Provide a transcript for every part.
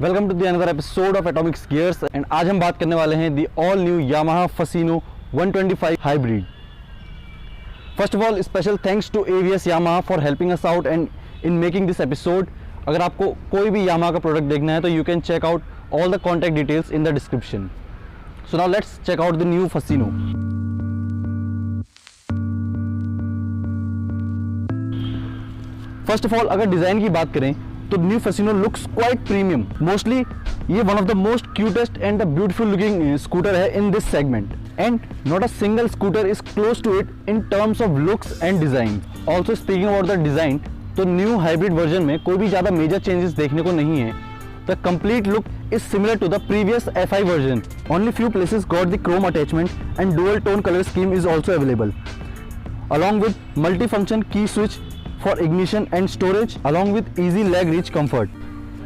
Welcome to the another episode of atomic gears and आज हम बात करने वाले हैं the all new Yamaha Fascino 125 hybrid. First of all special thanks to AVS Yamaha for helping us out and in making this episode. अगर आपको कोई भी यामाहा का प्रोडक्ट देखना है तो you can check out all the contact details in the description. So now let's check out the new Fascino. First of all अगर design की बात करें तो new Fascino looks quite premium. Mostly ये one of the most cutest and the beautiful looking scooter है in this segment and not a single scooter is close to it in terms of looks and design. Also speaking about the design, तो new hybrid version में कोई भी ज़्यादा major changes देखने को नहीं है। The complete look is similar to the previous FI version, only few places got the chrome attachment and dual tone colour scheme is also available along with multi-function key switch for ignition and storage along with easy leg reach comfort.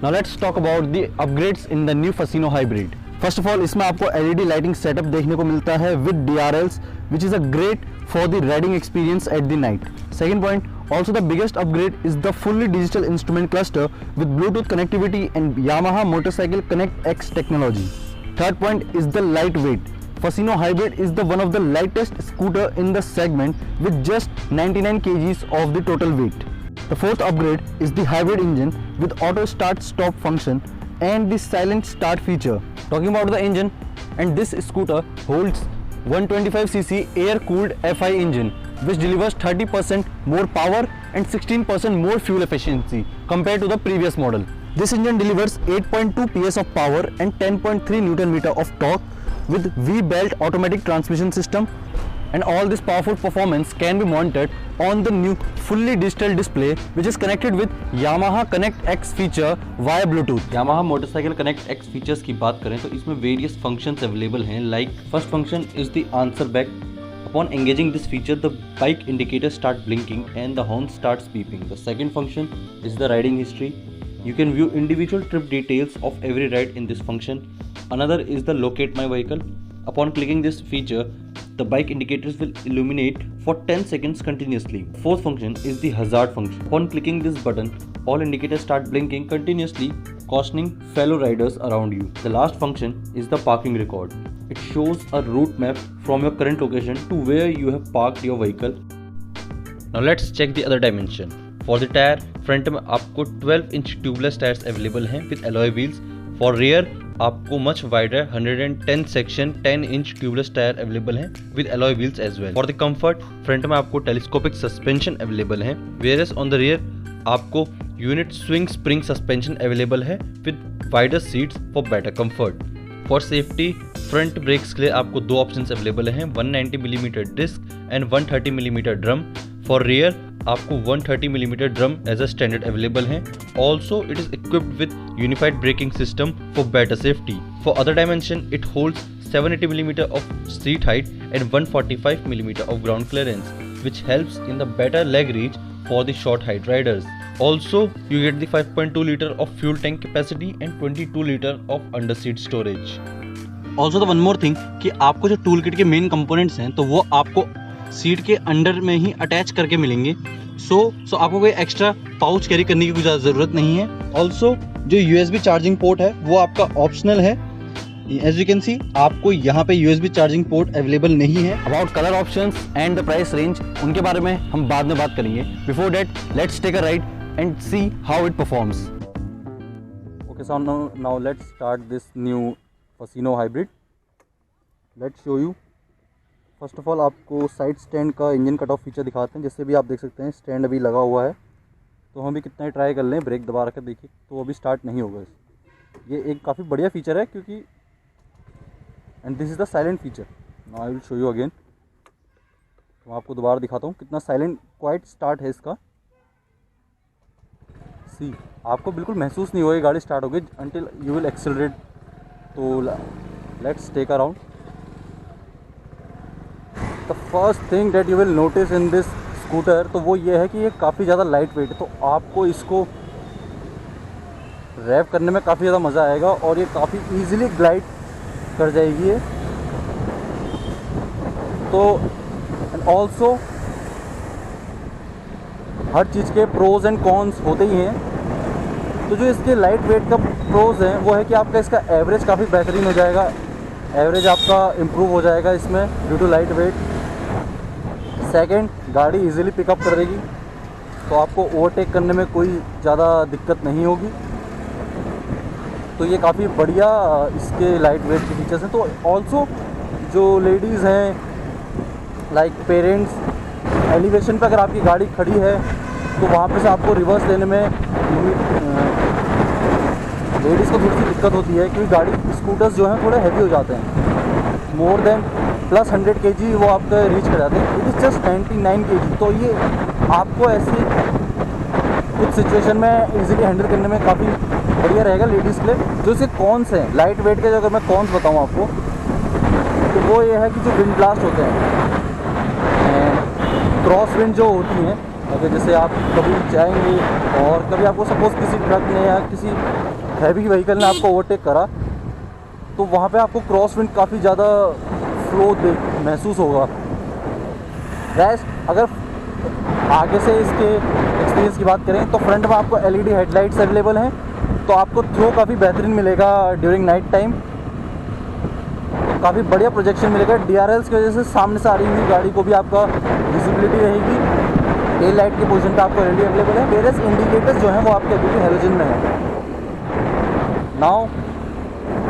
Now let's talk about the upgrades in the new Fusino Hybrid. First of all, इसमें आपको LED lighting setup देखने को मिलता है with DRLs which is a great for the riding experience at the night. Second point, also the biggest upgrade is the fully digital instrument cluster with Bluetooth connectivity and Yamaha Motorcycle Connect X technology. Third point is the lightweight. Fusino Hybrid is the one of the lightest scooter in the segment with just 99 kgs of the total weight. The fourth upgrade is the hybrid engine with auto start stop function and the silent start feature. Talking about the engine, and this scooter holds 125cc air cooled FI engine which delivers 30% more power and 16% more fuel efficiency compared to the previous model. This engine delivers 8.2 PS of power and 10.3 Nm of torque with V-belt automatic transmission system, and all this powerful performance can be monitored on the new fully digital display which is connected with Yamaha Connect X feature via Bluetooth. Yamaha Motorcycle Connect X features की बात करें तो इसमें various functions available हैं, like first function is the answer back. Upon engaging this feature, the bike indicators start blinking and the horn starts beeping. The second function is the riding history. You can view individual trip details of every ride in this function. Another is the locate my vehicle. Upon clicking this feature, the bike indicators will illuminate for 10 seconds continuously. Fourth function is the hazard function. Upon clicking this button, all indicators start blinking continuously, cautioning fellow riders around you. The last function is the parking record. It shows a route map from your current location to where you have parked your vehicle. Now let's check the other dimension. For the tire, front में आपको 12 inch tubeless tyres available हैं with alloy wheels. For rear आपको much wider 110 section 10 inch tubeless tyre available हैं with alloy wheels as well. For the comfort, front में आपको telescopic suspension available हैं, whereas on the rear आपको unit swing spring suspension available है with wider seats for better comfort. For safety, front brakes के लिए आपको दो options available हैं, 190 mm disc and 130 mm drum. For rear आपको 130 mm drum as a standard available हैं। Also it is equipped with unified braking system for better safety. For other dimension, it holds 780 mm of seat height and 145 mm of ground clearance which helps in the better leg reach for the short height riders. Also, you get the 5.2 liter of fuel tank capacity and 22 liter of under seat storage. Also the one more thing कि आपको जो tool kit के main components हैं तो वो आपको seat के under में ही अटैच करके मिलेंगे। सो आपको कोई एक्स्ट्रा पाउच कैरी करने की कोई ज़्यादा ज़रूरत नहीं है। ऑल्सो जो USB चार्जिंग पोर्ट है वो आपका ऑप्शनल है। एज यू कैन सी आपको यहाँ पे USB चार्जिंग पोर्ट अवेलेबल नहीं है। About colour options and the price range, उनके बारे में हम बाद में बात करेंगे। Before that let's take a ride and see how it performs. Okay, so now let's start this new Fascino hybrid. Let's show you. First of all आपको side stand का इंजन कट ऑफ फीचर दिखाते हैं। जैसे भी आप देख सकते हैं स्टैंड अभी लगा हुआ है, तो हम भी कितना ट्राई कर लें ब्रेक दबा रखे देखिए तो अभी स्टार्ट नहीं होगा। ये एक काफ़ी बढ़िया फीचर है क्योंकि and this is the silent feature. Now I will show you again. तो मैं आपको दोबारा दिखाता हूँ कितना साइलेंट क्वाइट स्टार्ट है इसका। सी आपको बिल्कुल महसूस नहीं होगा गाड़ी स्टार्ट हो गई अंटिल यू विल एक्सेलरेट। तो let's take around. The first thing that you will notice in this scooter तो वो ये है कि ये काफ़ी ज़्यादा लाइट वेट है, तो आपको इसको रैप करने में काफ़ी ज़्यादा मज़ा आएगा और ये काफ़ी ईजिली ग्लाइड कर जाएगी ये। तो एंड ऑल्सो हर चीज़ के प्रोज एंड कॉन्स होते ही हैं। तो जो इसके लाइट वेट का प्रोज हैं वो है कि आपका इसका एवरेज काफ़ी बेहतरीन हो जाएगा, एवरेज आपका इम्प्रूव हो जाएगा इसमें due to light weight. Second, गाड़ी इजीली पिकअप कर देगी, तो आपको ओवरटेक करने में कोई ज़्यादा दिक्कत नहीं होगी। तो ये काफ़ी बढ़िया इसके लाइट वेट के फीचर्स हैं। तो ऑल्सो जो लेडीज़ हैं लाइक पेरेंट्स, एलिवेशन पर अगर आपकी गाड़ी खड़ी है तो वहाँ पे से आपको रिवर्स लेने में लेडीज़ को थोड़ी सी दिक्कत होती है, क्योंकि गाड़ी स्कूटर्स जो हैं थोड़े हैवी हो जाते हैं, मोर देन प्लस 100 kg वो आपका रीच कर जाते हैं। It is just 99 kg। तो ये आपको ऐसी कुछ सिचुएशन में इजीली हैंडल करने में काफ़ी बढ़िया रहेगा लेडीज़ के लिए। जो इसके कॉन्स हैं लाइट वेट के, अगर मैं कॉन्स बताऊँ आपको, तो वो ये है कि जो विंड ब्लास्ट होते हैं, क्रॉस विंड जो होती हैं, अगर जैसे आप कभी जाएंगे और कभी आपको सपोज़ किसी ट्रक ने या किसी हैवी व्हीकल ने आपको ओवरटेक करा, तो वहाँ पे आपको क्रॉस विंड काफ़ी ज़्यादा फ्लो महसूस होगा। रेस्ट अगर आगे से इसके एक्सपीरियंस की बात करें तो फ्रंट में आपको LED हेडलाइट्स अवेलेबल हैं, तो आपको थ्रो काफ़ी बेहतरीन मिलेगा ड्यूरिंग नाइट टाइम, काफ़ी बढ़िया प्रोजेक्शन मिलेगा। DRLs की वजह से सामने से आ रही हुई गाड़ी को भी आपका विजिबिलिटी रहेगी। टेल लाइट के पोजीशन पे आपको LED अवेलेबल है, वेरियस इंडिकेटर्स जो हैं वो आपके अभी भी हेलोजन में है। नाउ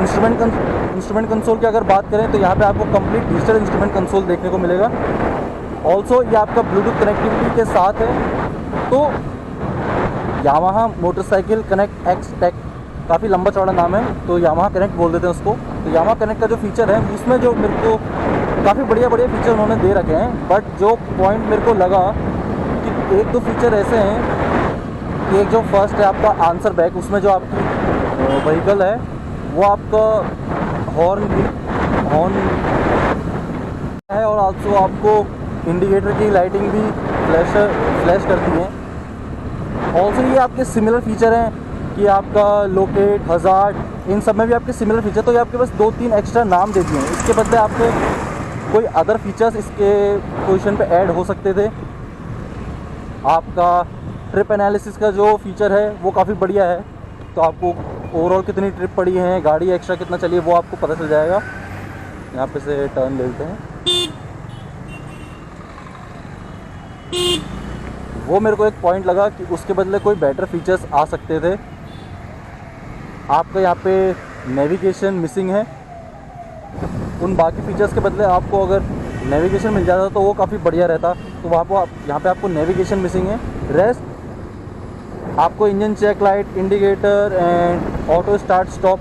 इंस्ट्रूमेंट कंसोल की अगर बात करें तो यहाँ पे आपको कंप्लीट डिजिटल इंस्ट्रूमेंट कंसोल देखने को मिलेगा। ऑल्सो ये आपका ब्लूटूथ कनेक्टिविटी के साथ है। तो Yamaha motorcycle connect X tech, काफ़ी लंबा चौड़ा नाम है, तो यामाहा कनेक्ट बोल देते हैं उसको। तो यामाहा कनेक्ट का जो फीचर है उसमें जो मेरे को काफ़ी बढ़िया फीचर उन्होंने दे रखे हैं, बट जो पॉइंट मेरे को लगा कि एक दो फीचर ऐसे हैं कि एक जो फर्स्ट है आपका आंसर बैक, उसमें जो आपकी व्हीकल है वो आपका हॉर्न है, और आल्सो आपको इंडिकेटर की लाइटिंग भी फ्लैश करती है। ऑल्सो ये आपके सिमिलर फीचर हैं कि आपका लोकेट, हज़ार्ड, इन सब में भी आपके सिमिलर फीचर, तो ये आपके पास 2-3 एक्स्ट्रा नाम दे दिए हैं। इसके बदले आपके कोई अदर फीचर्स इसके पोजीशन पे ऐड हो सकते थे। आपका ट्रिप एनालिसिस का जो फीचर है वो काफ़ी बढ़िया है, तो आपको ओवरऑल कितनी ट्रिप पड़ी है, गाड़ी एक्स्ट्रा कितना चली है, वो आपको पता चल जाएगा। यहाँ पे से टर्न लेते हैं, वो मेरे को एक पॉइंट लगा कि उसके बदले कोई बेटर फीचर्स आ सकते थे। आपका यहाँ पे नेविगेशन मिसिंग है, उन बाकी फीचर्स के बदले आपको अगर नेविगेशन मिल जाता तो वो काफ़ी बढ़िया रहता। तो वहाँ पर यहाँ पे आपको नेविगेशन मिसिंग है। रेस्ट आपको engine check light, indicator and auto start stop.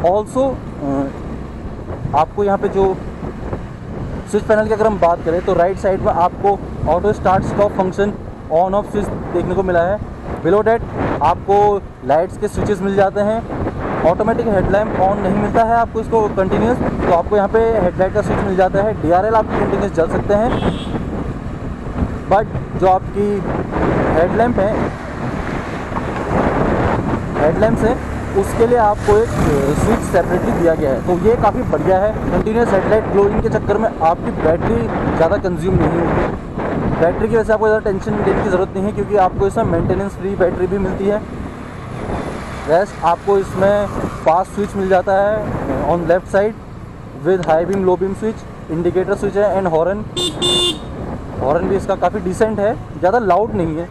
Also आपको यहाँ पे जो स्विच पैनल की अगर हम बात करें तो राइट साइड में आपको auto start stop function on off switch देखने को मिला है। बिलो डेट आपको लाइट्स के स्विचेस मिल जाते हैं। ऑटोमेटिक हेडलैम्प ऑन नहीं मिलता है आपको इसको कंटिन्यूस, तो आपको यहाँ पे हेडलाइट का स्विच मिल जाता है। DRL आपकी कंटिन्यूस जल सकते हैं, बट जो आपकी हेडलैम्प है उसके लिए आपको एक स्विच सेपरेटली दिया गया है, तो ये काफ़ी बढ़िया है। कंटिन्यूस हेडलाइट ग्लोइंग के चक्कर में आपकी बैटरी ज़्यादा कंज्यूम नहीं होगी। बैटरी की वजह से आपको ज़्यादा टेंशन लेने की ज़रूरत नहीं है, क्योंकि आपको इसमें मेंटेनेंस फ्री बैटरी भी मिलती है। रेस्ट आपको इसमें फास्ट स्विच मिल जाता है on left side with high beam, low beam switch, indicator switch है एंड हॉर्न भी इसका काफ़ी डिसेंट है, ज़्यादा लाउड नहीं है।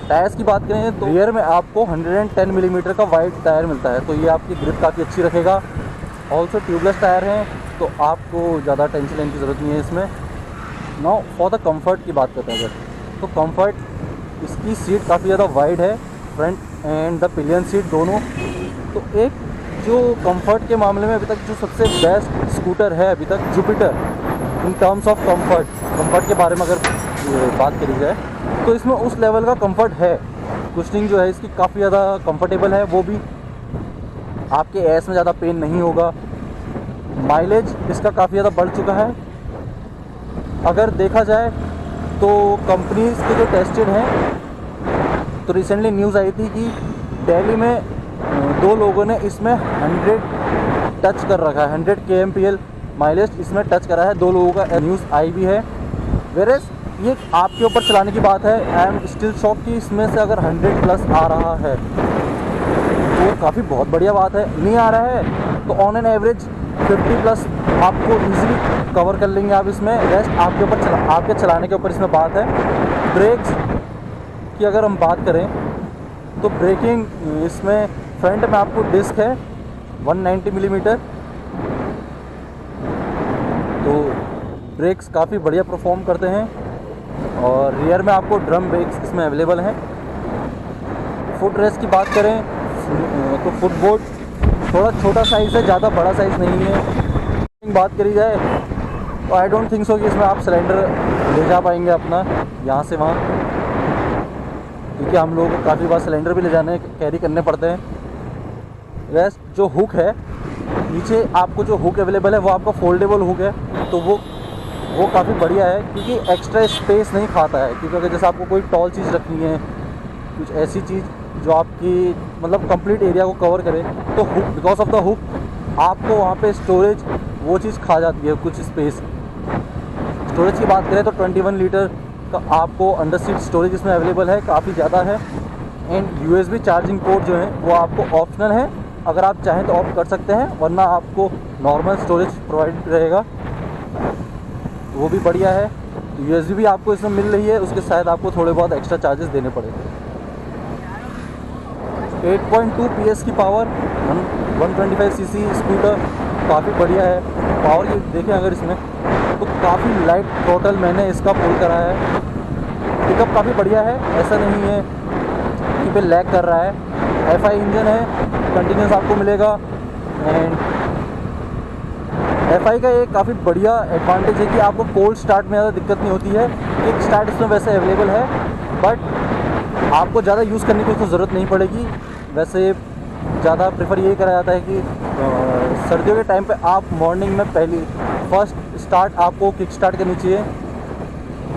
टायर्स की बात करें तो रियर में आपको 110 मिलीमीटर का वाइड टायर मिलता है, तो ये आपकी ग्रिप काफ़ी अच्छी रखेगा। ऑल्सो ट्यूबलेस टायर हैं, तो आपको ज़्यादा टेंशन लेने की ज़रूरत नहीं है इसमें। नाउ फॉर द कंफर्ट की बात करते हैं अगर, तो कंफर्ट इसकी सीट काफ़ी ज़्यादा वाइड है, front end the pillion seat दोनों। तो एक जो कंफर्ट के मामले में अभी तक जो सबसे बेस्ट स्कूटर है अभी तक, Jupiter, in terms of comfort के बारे में अगर बात करी जाए तो इसमें उस लेवल का कंफर्ट है। कुशनिंग जो है इसकी काफ़ी ज़्यादा कंफर्टेबल है, वो भी आपके एस में ज़्यादा पेन नहीं होगा। माइलेज इसका काफ़ी ज़्यादा बढ़ चुका है। अगर देखा जाए तो कंपनीज के जो टेस्टेड हैं, तो रिसेंटली न्यूज़ आई थी कि दिल्ली में 2 लोगों ने इसमें 100 टच कर रखा है, 100 kmpl माइलेज इसमें टच करा है 2 लोगों का, न्यूज़ आई भी है। वेरेस ये आपके ऊपर चलाने की बात है। आई एम स्टिल शॉक कि इसमें से अगर 100 प्लस आ रहा है, ये काफ़ी बहुत बढ़िया बात है। नहीं आ रहा है तो ऑन एन एवरेज 50+ आपको इजीली कवर कर लेंगे आप इसमें। रेस्ट आपके ऊपर आपके चलाने के ऊपर इसमें बात है। ब्रेक्स की अगर हम बात करें तो ब्रेकिंग इसमें फ्रंट में आपको डिस्क है 190 मिलीमीटर, तो ब्रेक्स काफ़ी बढ़िया परफॉर्म करते हैं। और रियर में आपको ड्रम ब्रेक्स इसमें अवेलेबल हैं। फुट रेस्ट की बात करें तो फुटबोर्ड थोड़ा छोटा साइज़ है, ज़्यादा बड़ा साइज़ नहीं है। बात करी जाए तो आई डोंट थिंक सो कि इसमें आप सिलेंडर ले जा पाएंगे अपना यहाँ से वहाँ, क्योंकि हम लोगों को काफ़ी बार सिलेंडर भी ले जाने कैरी करने पड़ते हैं। रेस्ट जो हुक है नीचे आपको जो हुक अवेलेबल है वो आपका फोल्डेबल हुक है, तो वो काफ़ी बढ़िया है क्योंकि एक्स्ट्रा स्पेस नहीं खाता है। क्योंकि अगर जैसे आपको कोई टॉल चीज़ रखनी है, कुछ ऐसी चीज़ जो आपकी मतलब कंप्लीट एरिया को कवर करे, तो hook because of the hook आपको वहाँ पे स्टोरेज वो चीज़ खा जाती है कुछ स्पेस। स्टोरेज की बात करें तो 21 लीटर का आपको अंडर सीट स्टोरेज इसमें अवेलेबल है, काफ़ी ज़्यादा है। एंड USB चार्जिंग पोर्ट जो है वो आपको ऑप्शनल है, अगर आप चाहें तो ऑफ कर सकते हैं, वरना आपको नॉर्मल स्टोरेज प्रोवाइड रहेगा, वो भी बढ़िया है। USB भी आपको इसमें मिल रही है, उसके साथ आपको थोड़े बहुत एक्स्ट्रा चार्जेस देने पड़ेंगे। 8.2 PS की पावर, 125 cc स्कूटर, काफ़ी बढ़िया है। पावर की देखें अगर इसमें तो काफ़ी लाइट टोटल मैंने इसका पुल करा है। पिकअप काफ़ी बढ़िया है, ऐसा नहीं है कि पे लैग कर रहा है। FI इंजन है, कंटिन्यूस आपको मिलेगा। एंड FI का एक काफ़ी बढ़िया एडवांटेज है कि आपको कोल्ड स्टार्ट में ज़्यादा दिक्कत नहीं होती है। किक स्टार्ट इसमें वैसे अवेलेबल है, बट आपको ज़्यादा यूज़ करने की उसको ज़रूरत नहीं पड़ेगी। वैसे ज़्यादा प्रेफर यही करा जाता है कि सर्दियों के टाइम पे आप मॉर्निंग में फर्स्ट स्टार्ट आपको किक स्टार्ट करनी चाहिए।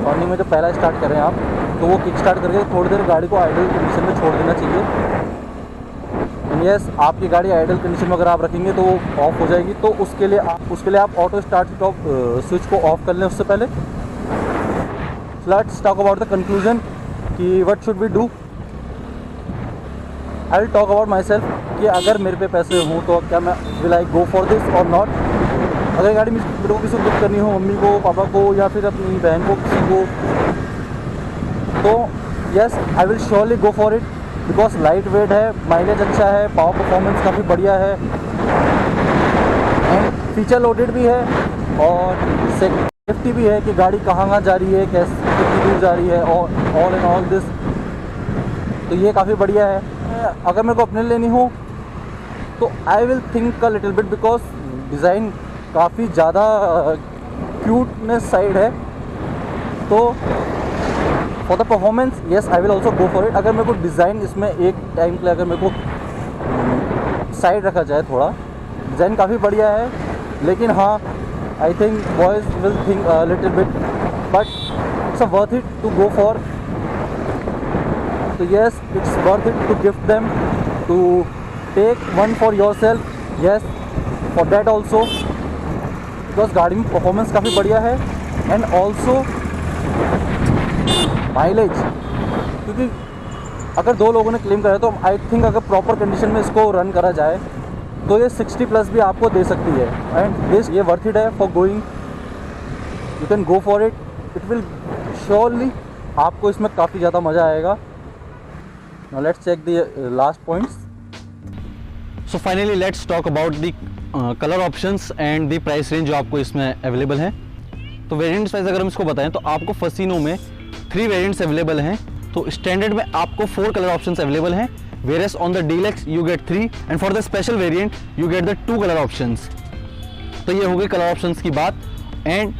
मॉर्निंग में जो पहला स्टार्ट करें आप, तो वो किक स्टार्ट करके थोड़ी देर गाड़ी को आइडल कंडीशन में छोड़ देना चाहिए। यस, आपकी गाड़ी आइडल कंडीशन में अगर आप रखेंगे तो वो ऑफ हो जाएगी, तो उसके लिए आप ऑटो स्टार्ट स्विच को ऑफ कर लें उससे पहले। Let's talk about the conclusion कि what should we do. I will talk about myself कि अगर मेरे पे पैसे हों तो क्या मैं will I go for this और नॉट। अगर गाड़ी मेरे को किसी को गिफ्ट करनी हो, मम्मी को, पापा को या फिर अपनी बहन को, किसी को, तो yes I will surely go for it because light weight है, माइलेज अच्छा है, पावर परफॉर्मेंस काफ़ी बढ़िया है एंड फीचर लोडेड भी है, और सेफ्टी भी है कि गाड़ी कहाँ जा रही है, कैसे कितनी दूर जा रही है, और ऑल इन ऑल दिस, तो ये काफ़ी बढ़िया है। अगर मेरे को अपने लेनी हो तो I will think a little bit because design काफ़ी ज़्यादा क्यूटनेस साइड है, तो for the performance yes I will also go for it. अगर मेरे को डिज़ाइन इसमें एक टाइम के लिए अगर मेरे को साइड रखा जाए, थोड़ा डिज़ाइन काफ़ी बढ़िया है, लेकिन हाँ I think boys will think little bit, but it's worth it to go for. तो yes, it's worth it to gift them, to take one for yourself, yes, for that also, because गाड़ी में performance काफ़ी बढ़िया है and also mileage, क्योंकि अगर दो लोगों ने क्लेम करा तो आई थिंक अगर प्रॉपर कंडीशन में इसको रन करा जाए तो ये 60+ भी आपको दे सकती है। एंड दिस ये वर्थ इट है for going, you can go for it, it will surely आपको इसमें काफ़ी ज़्यादा मज़ा आएगा। Now let's check the last points. So finally let's talk about the color options and the price range जो आपको इसमें अवेलेबल है। तो वेरिएंट्स वाइज अगर हम इसको बताएं तो आपको फसीनो में 3 वेरिएंट्स अवेलेबल हैं। तो स्टैंडर्ड में आपको 4 कलर ऑप्शंस अवेलेबल हैं, whereas on the deluxe you get 3 and for the special variant you get the 2 colour options. तो ये हो गई कलर ऑप्शंस की बात। एंड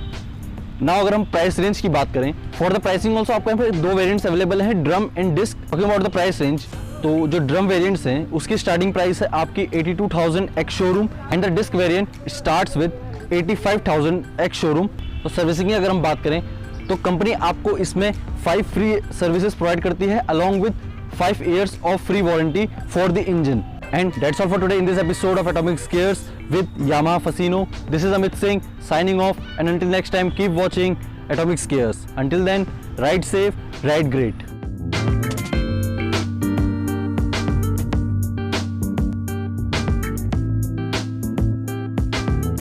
नाउ अगर हम प्राइस रेंज की बात करें, फॉर द प्राइसिंग ऑल्सो आपको यहाँ पे 2 वेरिएंट्स अवेलेबल हैं, drum and disc. Talking about the price range, तो जो ड्रम वेरिएंट्स हैं उसकी स्टार्टिंग प्राइस है आपकी 82,000 ex showroom and the disc variant starts with 85,000 ex showroom. तो सर्विसिंग की अगर हम बात करें तो कंपनी आपको इसमें 5 फ्री सर्विसेज प्रोवाइड करती है along with 5 years of free warranty for the engine. And that's all for today in this episode of Atomic Scares with Yamaha Fasino. This is Amit Singh signing off, and until next time keep watching Atomic Scares. Until then, ride safe, ride great.